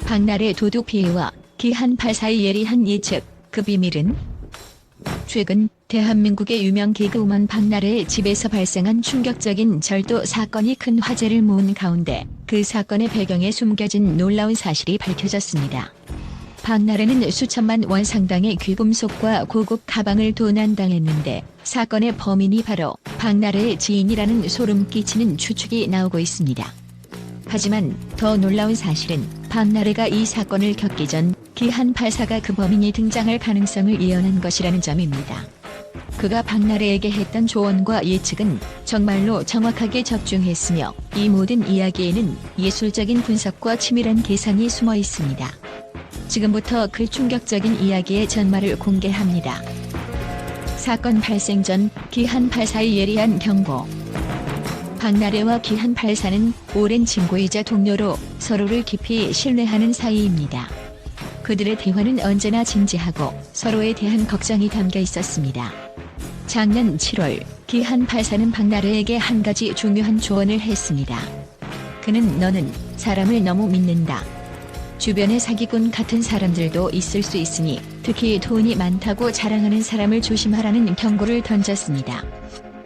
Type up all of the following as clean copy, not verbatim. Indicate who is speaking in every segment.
Speaker 1: 박나래 도둑 피해와 기한8 사의 예리한 예측, 그 비밀은? 최근 대한민국의 유명 개그우먼 박나래의 집에서 발생한 충격적인 절도 사건이 큰 화제를 모은 가운데 그 사건의 배경에 숨겨진 놀라운 사실이 밝혀졌습니다. 박나래는 수천만 원 상당의 귀금속과 고급 가방을 도난당했는데 사건의 범인이 바로 박나래의 지인이라는 소름 끼치는 추측이 나오고 있습니다. 하지만 더 놀라운 사실은 박나래가 이 사건을 겪기 전 기한8사가 그 범인이 등장할 가능성을 예언한 것이라는 점입니다. 그가 박나래에게 했던 조언과 예측은 정말로 정확하게 적중했으며 이 모든 이야기에는 예술적인 분석과 치밀한 계산이 숨어 있습니다. 지금부터 그 충격적인 이야기의 전말을 공개합니다. 사건 발생 전 기한8사의 예리한 경고. 박나래와 기한8사는 오랜 친구이자 동료로 서로를 깊이 신뢰하는 사이입니다. 그들의 대화는 언제나 진지하고 서로에 대한 걱정이 담겨 있었습니다. 작년 7월 기한8사는 박나래에게 한 가지 중요한 조언을 했습니다. 그는 너는 사람을 너무 믿는다. 주변에 사기꾼 같은 사람들도 있을 수 있으니 특히 돈이 많다고 자랑하는 사람을 조심하라는 경고를 던졌습니다.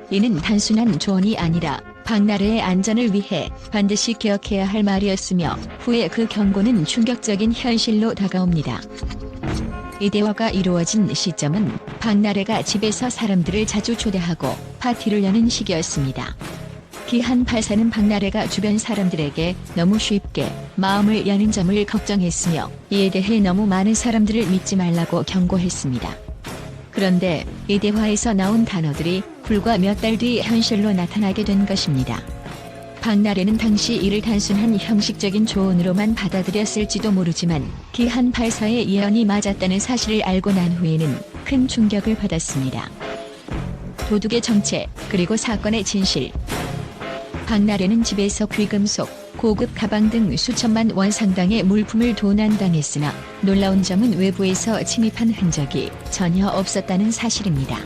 Speaker 1: 이는 단순한 조언이 아니라 박나래의 안전을 위해 반드시 기억해야 할 말이었으며 후에 그 경고는 충격적인 현실로 다가옵니다. 이 대화가 이루어진 시점은 박나래가 집에서 사람들을 자주 초대하고 파티를 여는 시기였습니다. 기한8사는 박나래가 주변 사람들에게 너무 쉽게 마음을 여는 점을 걱정했으며 이에 대해 너무 많은 사람들을 믿지 말라고 경고했습니다. 그런데 이 대화에서 나온 단어들이 불과 몇 달 뒤 현실로 나타나게 된 것입니다. 박나래는 당시 이를 단순한 형식적인 조언으로만 받아들였을지도 모르지만 기한8사의 예언이 맞았다는 사실을 알고 난 후에는 큰 충격을 받았습니다. 도둑의 정체, 그리고 사건의 진실. 박나래는 집에서 귀금속, 고급 가방 등 수천만 원 상당의 물품을 도난당했으나 놀라운 점은 외부에서 침입한 흔적이 전혀 없었다는 사실입니다.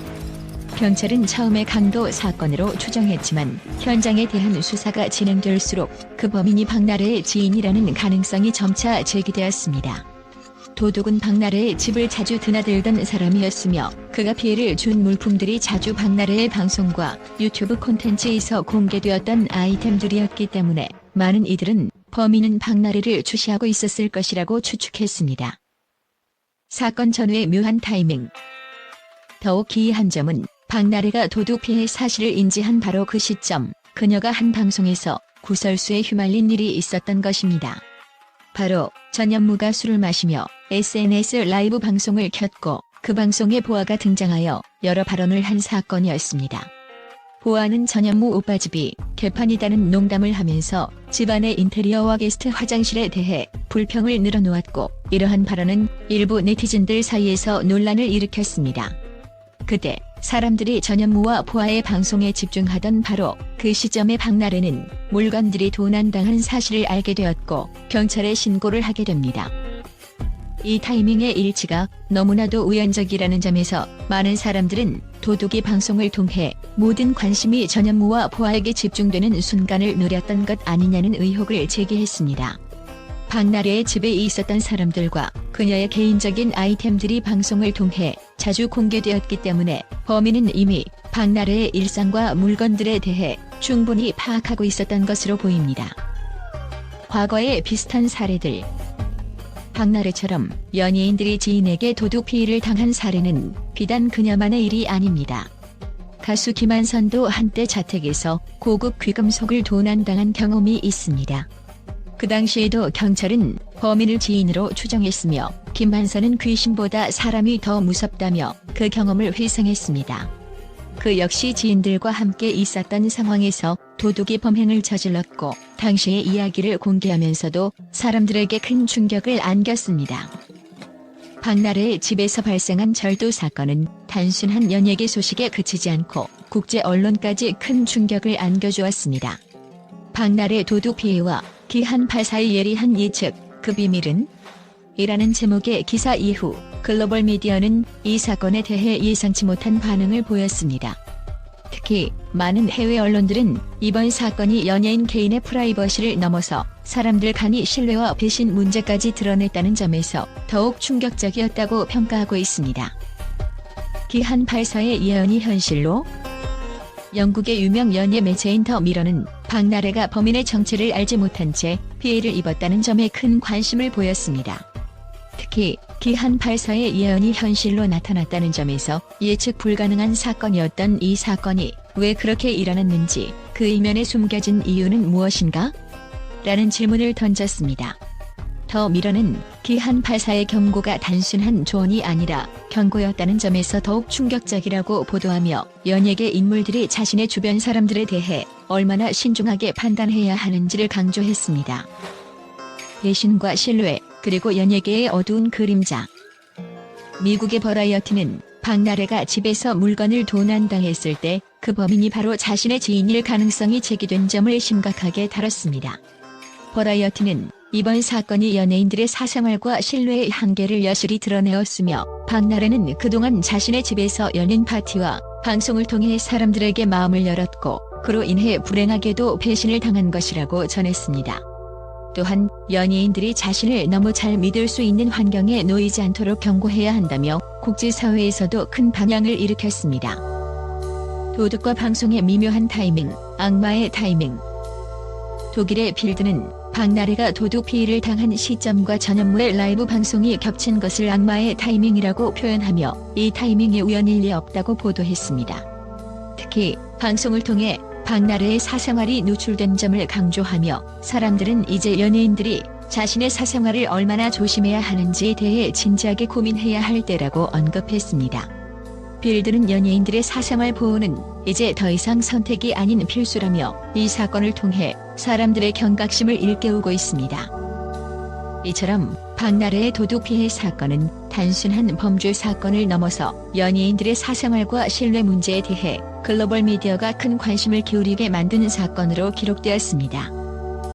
Speaker 1: 경찰은 처음에 강도 사건으로 추정했지만 현장에 대한 수사가 진행될수록 그 범인이 박나래의 지인이라는 가능성이 점차 제기되었습니다. 도둑은 박나래의 집을 자주 드나들던 사람이었으며 그가 피해를 준 물품들이 자주 박나래의 방송과 유튜브 콘텐츠에서 공개되었던 아이템들이었기 때문에 많은 이들은 범인은 박나래를 주시하고 있었을 것이라고 추측했습니다. 사건 전후의 묘한 타이밍. 더욱 기이한 점은 박나래가 도둑 피해 사실을 인지한 바로 그 시점, 그녀가 한 방송에서 구설수에 휘말린 일이 있었던 것입니다. 바로 전현무가 술을 마시며 SNS 라이브 방송을 켰고 그 방송에 보아가 등장하여 여러 발언을 한 사건이었습니다. 보아는 전현무 오빠 집이 개판이다는 농담을 하면서 집안의 인테리어와 게스트 화장실에 대해 불평을 늘어놓았고 이러한 발언은 일부 네티즌들 사이에서 논란을 일으켰습니다. 그때 사람들이 전현무와 보아의 방송에 집중하던 바로 그 시점에 박나래는 물건들이 도난당한 사실을 알게 되었고 경찰에 신고를 하게 됩니다. 이 타이밍의 일치가 너무나도 우연적이라는 점에서 많은 사람들은 도둑이 방송을 통해 모든 관심이 전현무와 보아에게 집중되는 순간을 노렸던 것 아니냐는 의혹을 제기했습니다. 박나래의 집에 있었던 사람들과 그녀의 개인적인 아이템들이 방송을 통해 자주 공개되었기 때문에 범인은 이미 박나래의 일상과 물건들에 대해 충분히 파악하고 있었던 것으로 보입니다. 과거의 비슷한 사례들. 박나래처럼 연예인들이 지인에게 도둑 피해를 당한 사례는 비단 그녀만의 일이 아닙니다. 가수 김한선도 한때 자택에서 고급 귀금속을 도난당한 경험이 있습니다. 그 당시에도 경찰은 범인을 지인으로 추정했으며 김한선은 귀신보다 사람이 더 무섭다며 그 경험을 회상했습니다. 그 역시 지인들과 함께 있었던 상황에서 도둑이 범행을 저질렀고 당시의 이야기를 공개하면서도 사람들에게 큰 충격을 안겼습니다. 박나래의 집에서 발생한 절도 사건은 단순한 연예계 소식에 그치지 않고 국제 언론까지 큰 충격을 안겨주었습니다. 박나래 도둑 피해와 기한8사의 예리한 예측, 그 비밀은? 이라는 제목의 기사 이후 글로벌 미디어는 이 사건에 대해 예상치 못한 반응을 보였습니다. 특히 많은 해외 언론들은 이번 사건이 연예인 개인의 프라이버시를 넘어서 사람들 간의 신뢰와 배신 문제까지 드러냈다는 점에서 더욱 충격적이었다고 평가하고 있습니다. 기한 84의 예언이 현실로? 영국의 유명 연예 매체인 더 미러는 박나래가 범인의 정체를 알지 못한 채 피해를 입었다는 점에 큰 관심을 보였습니다. 특히 기한 84의 예언이 현실로 나타났다는 점에서 예측 불가능한 사건이었던 이 사건이 왜 그렇게 일어났는지 그 이면에 숨겨진 이유는 무엇인가? 라는 질문을 던졌습니다. 더 미러는 기한 84의 경고가 단순한 조언이 아니라 경고였다는 점에서 더욱 충격적이라고 보도하며 연예계 인물들이 자신의 주변 사람들에 대해 얼마나 신중하게 판단해야 하는지를 강조했습니다. 배신과 신뢰, 그리고 연예계의 어두운 그림자. 미국의 버라이어티는 박나래가 집에서 물건을 도난당했을 때 그 범인이 바로 자신의 지인일 가능성이 제기된 점을 심각하게 다뤘습니다. 버라이어티는 이번 사건이 연예인들의 사생활과 신뢰의 한계를 여실히 드러내었으며 박나래는 그동안 자신의 집에서 열린 파티와 방송을 통해 사람들에게 마음을 열었고 그로 인해 불행하게도 배신을 당한 것이라고 전했습니다. 또한 연예인들이 자신을 너무 잘 믿을 수 있는 환경에 놓이지 않도록 경고해야 한다며 국제사회에서도 큰 반향을 일으켰습니다. 도덕과 방송의 미묘한 타이밍, 악마의 타이밍. 독일의 빌드는 박나래가 도둑 피해를 당한 시점과 전현무의 라이브 방송이 겹친 것을 악마의 타이밍이라고 표현하며 이 타이밍이 우연일 리 없다고 보도했습니다. 특히 방송을 통해 박나래의 사생활이 노출된 점을 강조하며 사람들은 이제 연예인들이 자신의 사생활을 얼마나 조심해야 하는지에 대해 진지하게 고민해야 할 때라고 언급했습니다. 빌드는 연예인들의 사생활 보호는 이제 더 이상 선택이 아닌 필수라며 이 사건을 통해 사람들의 경각심을 일깨우고 있습니다. 이처럼 박나래의 도둑 피해 사건은 단순한 범죄 사건을 넘어서 연예인들의 사생활과 신뢰 문제에 대해 글로벌 미디어가 큰 관심을 기울이게 만든 사건으로 기록되었습니다.